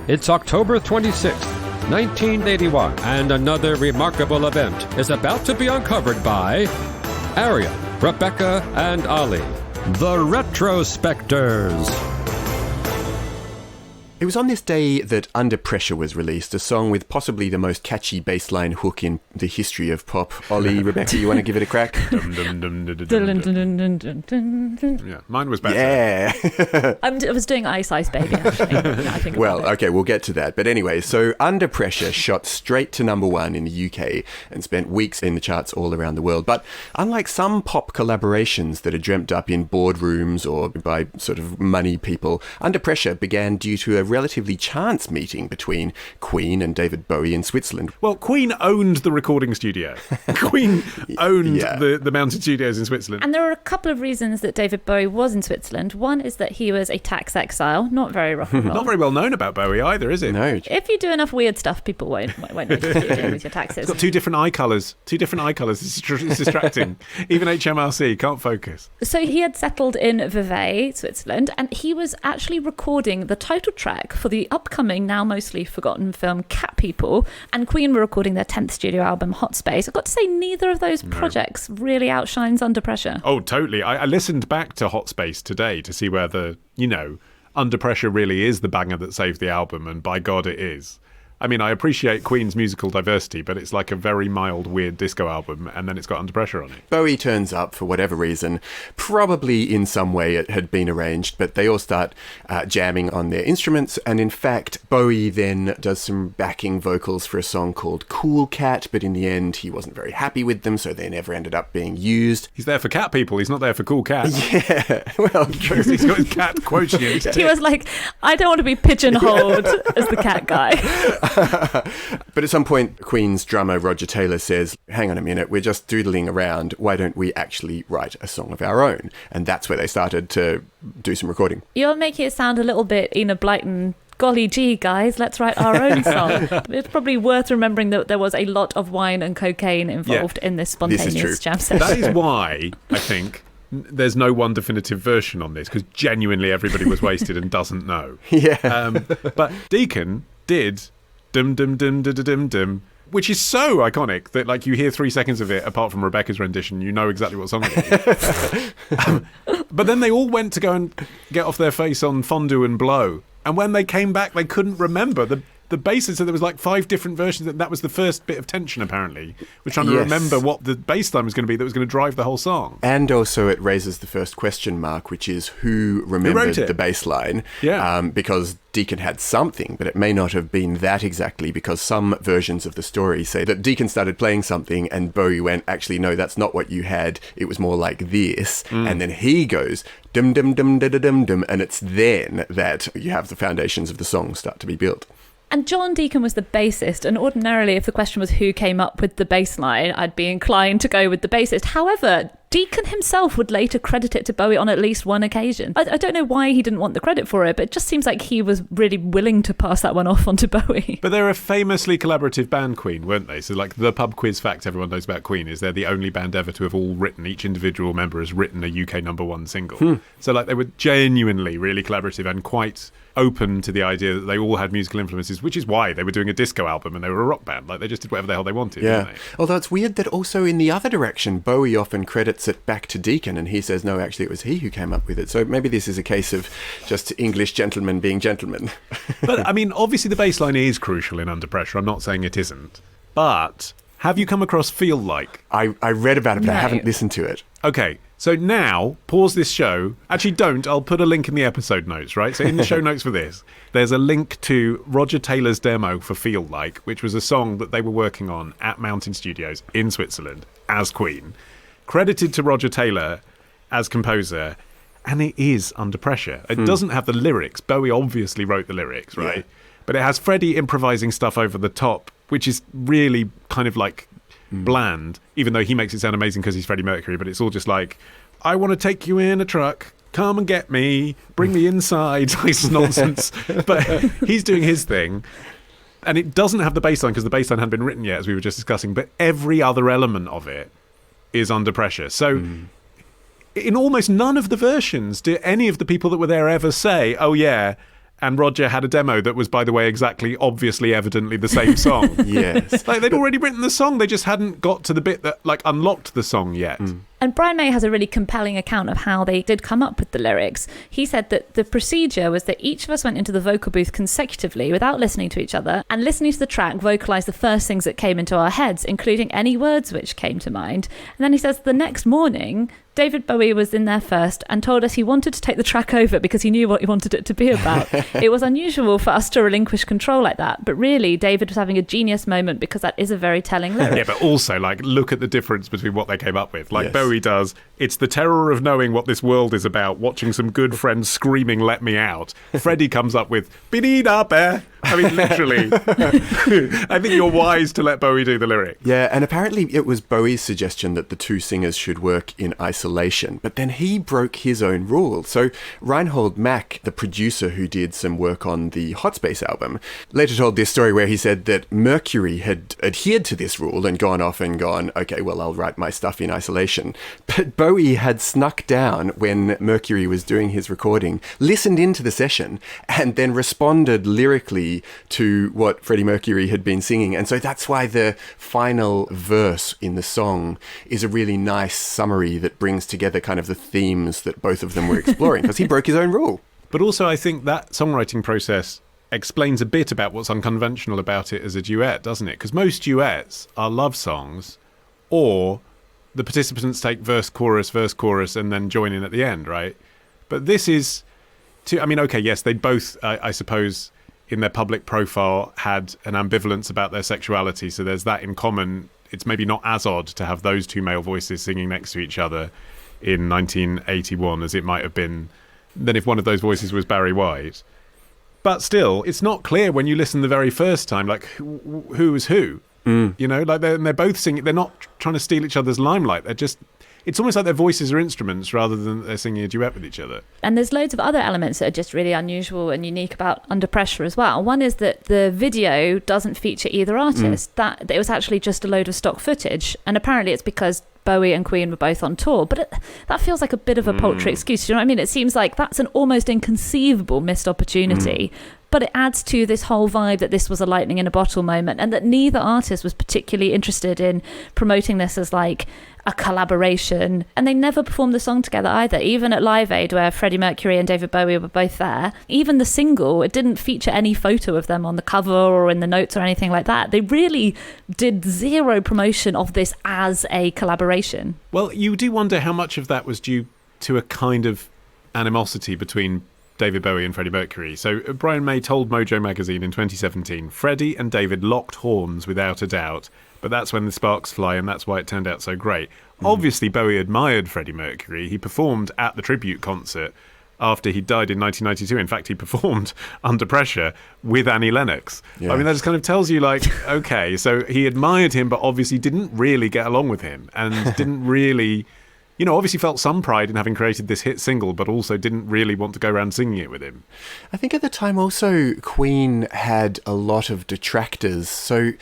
It's October 26th, 1981, and another remarkable event is about to be uncovered by Ariel, Rebecca, and Ali, the Retrospectors. It was on this day that Under Pressure was released, a song with possibly the most catchy bassline hook in the history of pop. Ollie, Rebecca, you want to give it a crack? Yeah, mine was better. Yeah. I was doing Ice Ice Baby, actually. I think Okay, we'll get to that. But anyway, so Under Pressure shot straight to number one in the UK and spent weeks in the charts all around the world. But unlike some pop collaborations that are dreamt up in boardrooms or by sort of money people, Under Pressure began due to a relatively chance meeting between Queen and David Bowie in Switzerland. Well, Queen owned the recording studio. Queen owned the Mountain Studios in Switzerland. And there are a couple of reasons that David Bowie was in Switzerland. One is that he was a tax exile, not very rock and roll. Not very well known about Bowie either, is it? No. If you do enough weird stuff, people won't notice you dealing with your taxes. It's got two different eye colours. It's distracting. Even HMRC can't focus. So he had settled in Vevey, Switzerland, and he was actually recording the title track for the upcoming, now mostly forgotten film Cat People, and Queen were recording their 10th studio album Hot Space. I've got to say, neither of those projects really outshines Under Pressure. Oh, totally. I listened back to Hot Space today to see whether, Under Pressure really is the banger that saved the album, and by God it is. I mean, I appreciate Queen's musical diversity, but it's like a very mild, weird disco album, and then it's got Under Pressure on it. Bowie turns up for whatever reason. Probably in some way it had been arranged, but they all start jamming on their instruments. And in fact, Bowie then does some backing vocals for a song called Cool Cat, but in the end, he wasn't very happy with them, so they never ended up being used. He's there for cat people. He's not there for Cool Cat. Yeah, well, true. He's got his cat quotient. He was like, I don't want to be pigeonholed as the cat guy. But at some point, Queen's drummer Roger Taylor says, hang on a minute, we're just doodling around. Why don't we actually write a song of our own? And that's where they started to do some recording. You're making it sound a little bit Enid Blyton. Golly gee, guys, let's write our own song. It's probably worth remembering that there was a lot of wine and cocaine involved in this spontaneous jam session. That is why, I think, there's no one definitive version on this, because genuinely everybody was wasted and doesn't know. Yeah. But Deacon did dum dum dum dum dum dum, which is so iconic that like you hear 3 seconds of it apart from Rebecca's rendition, you know exactly what song it is. But then they all went to go and get off their face on Fondue and Blow, and when they came back they couldn't remember the basis. So there was like 5 different versions. That was the first bit of tension, apparently. We're trying to remember what the bass line was going to be that was going to drive the whole song. And also it raises the first question mark, which is who remembered the bass line? Yeah. Because Deacon had something, but it may not have been that exactly, because some versions of the story say that Deacon started playing something and Bowie went, actually, no, that's not what you had. It was more like this. And then he goes, dum dum dum da da dum dum, and it's then that you have the foundations of the song start to be built. And John Deacon was the bassist, and ordinarily if the question was who came up with the bass line, I'd be inclined to go with the bassist. However, Deacon himself would later credit it to Bowie on at least one occasion. I don't know why he didn't want the credit for it, but it just seems like he was really willing to pass that one off onto Bowie. But they're a famously collaborative band, Queen, weren't they? So like the pub quiz fact everyone knows about Queen is they're the only band ever to have all written, each individual member has written a UK #1 single. So like they were genuinely really collaborative and quite open to the idea that they all had musical influences, which is why they were doing a disco album and they were a rock band. Like they just did whatever the hell they wanted, didn't they? Although it's weird that also in the other direction, Bowie often credits it back to Deacon and he says, no, actually it was he who came up with it. So maybe this is a case of just English gentlemen being gentlemen. But I mean, obviously the bass line is crucial in Under Pressure. I'm not saying it isn't. But have you come across Feel Like? I read about it, but I haven't listened to it. Okay, so now, pause this show. Actually, don't. I'll put a link in the episode notes, right? So in the show notes for this, there's a link to Roger Taylor's demo for Feel Like, which was a song that they were working on at Mountain Studios in Switzerland as Queen. Credited to Roger Taylor as composer, and it is Under Pressure. It doesn't have the lyrics. Bowie obviously wrote the lyrics, right? Yeah. But it has Freddie improvising stuff over the top, which is really kind of like bland, even though he makes it sound amazing because he's Freddie Mercury, but it's all just like, I want to take you in a truck, come and get me, bring me inside, this nonsense. But he's doing his thing. And it doesn't have the bass line because the bass line hadn't been written yet, as we were just discussing, but every other element of it is Under Pressure. So in almost none of the versions do any of the people that were there ever say, oh yeah, and Roger had a demo that was, by the way, exactly, obviously, evidently the same song. Yes. Like, they'd already written the song, they just hadn't got to the bit that, like, unlocked the song yet. And Brian May has a really compelling account of how they did come up with the lyrics. He said that the procedure was that each of us went into the vocal booth consecutively without listening to each other, and listening to the track, vocalised the first things that came into our heads, including any words which came to mind. And then he says the next morning, David Bowie was in there first and told us he wanted to take the track over because he knew what he wanted it to be about. It was unusual for us to relinquish control like that, but really David was having a genius moment because that is a very telling lyric. Yeah, but also, like, look at the difference between what they came up with. Like, Yes. Bowie does, it's the terror of knowing what this world is about, watching some good friends screaming, let me out. Freddie comes up with, biddy-da-bear. I mean, literally. I think you're wise to let Bowie do the lyric. Yeah, and apparently it was Bowie's suggestion that the two singers should work in isolation, but then he broke his own rule. So Reinhold Mack, the producer who did some work on the Hot Space album, later told this story where he said that Mercury had adhered to this rule and gone off and gone, okay, well, I'll write my stuff in isolation. But Bowie had snuck down when Mercury was doing his recording, listened into the session, and then responded lyrically to what Freddie Mercury had been singing. And so that's why the final verse in the song is a really nice summary that brings together kind of the themes that both of them were exploring, because he broke his own rule. But also, I think that songwriting process explains a bit about what's unconventional about it as a duet, doesn't it? Because most duets are love songs, or the participants take verse, chorus, and then join in at the end, right? But this is, I mean, okay, yes, they both, I suppose, in their public profile had an ambivalence about their sexuality, so there's that in common. It's maybe not as odd to have those two male voices singing next to each other in 1981 as it might have been than if one of those voices was Barry White. But still, it's not clear when you listen the very first time, like, who is who? You know, like they're both singing. They're not trying to steal each other's limelight. They're just, it's almost like their voices are instruments rather than they're singing a duet with each other. And there's loads of other elements that are just really unusual and unique about Under Pressure as well. One is that the video doesn't feature either artist. That it was actually just a load of stock footage. And apparently it's because Bowie and Queen were both on tour. But that feels like a bit of a paltry excuse. Do you know what I mean? It seems like that's an almost inconceivable missed opportunity. But it adds to this whole vibe that this was a lightning in a bottle moment, and that neither artist was particularly interested in promoting this as like a collaboration. And they never performed the song together either. Even at Live Aid, where Freddie Mercury and David Bowie were both there, even the single, it didn't feature any photo of them on the cover or in the notes or anything like that. They really did zero promotion of this as a collaboration. Well, you do wonder how much of that was due to a kind of animosity between David Bowie and Freddie Mercury. So Brian May told Mojo magazine in 2017, Freddie and David locked horns without a doubt, but that's when the sparks fly, and that's why it turned out so great. Obviously, Bowie admired Freddie Mercury. He performed at the tribute concert after he died in 1992. In fact, he performed Under Pressure with Annie Lennox. Yeah. I mean, that just kind of tells you, like, okay, so he admired him, but obviously didn't really get along with him, and didn't really, you know, obviously felt some pride in having created this hit single, but also didn't really want to go around singing it with him. I think at the time also Queen had a lot of detractors. So,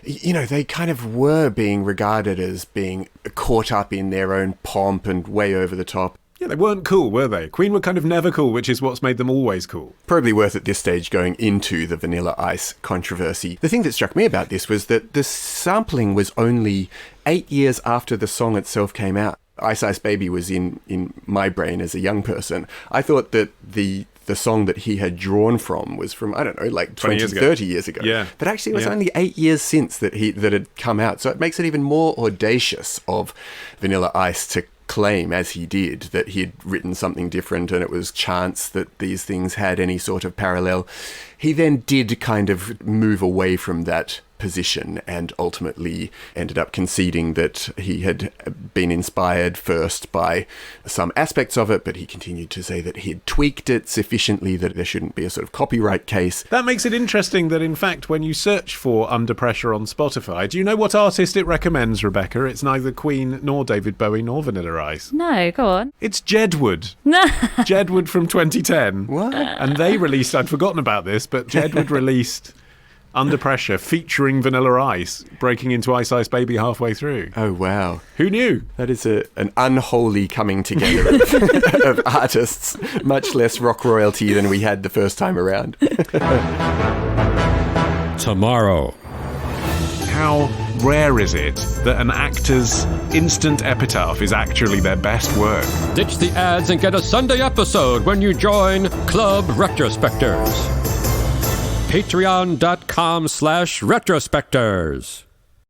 you know, they kind of were being regarded as being caught up in their own pomp and way over the top. Yeah, they weren't cool, were they? Queen were kind of never cool, which is what's made them always cool. Probably worth at this stage going into the Vanilla Ice controversy. The thing that struck me about this was that the sampling was only 8 years after the song itself came out. Ice Ice Baby was in my brain as a young person. I thought that the song that he had drawn from was from, I don't know, like 20, 30 years ago. Yeah. But actually it was only 8 years since that had come out. So it makes it even more audacious of Vanilla Ice to claim, as he did, that he had written something different and it was chance that these things had any sort of parallel. He then did kind of move away from that position and ultimately ended up conceding that he had been inspired first by some aspects of it, but he continued to say that he'd tweaked it sufficiently that there shouldn't be a sort of copyright case. That makes it interesting that, in fact, when you search for Under Pressure on Spotify, do you know what artist it recommends, Rebecca? It's neither Queen nor David Bowie nor Vanilla Ice. No, go on. It's Jedward. Jedward from 2010. What? And they released, I'd forgotten about this, but Jedward released Under Pressure featuring Vanilla Ice breaking into Ice Ice Baby halfway through. Oh, wow. Who knew? That is an unholy coming together of artists. Much less rock royalty than we had the first time around. Tomorrow. How rare is it that an actor's instant epitaph is actually their best work? Ditch the ads and get a Sunday episode when you join Club Retrospectors. Patreon.com/Retrospectors.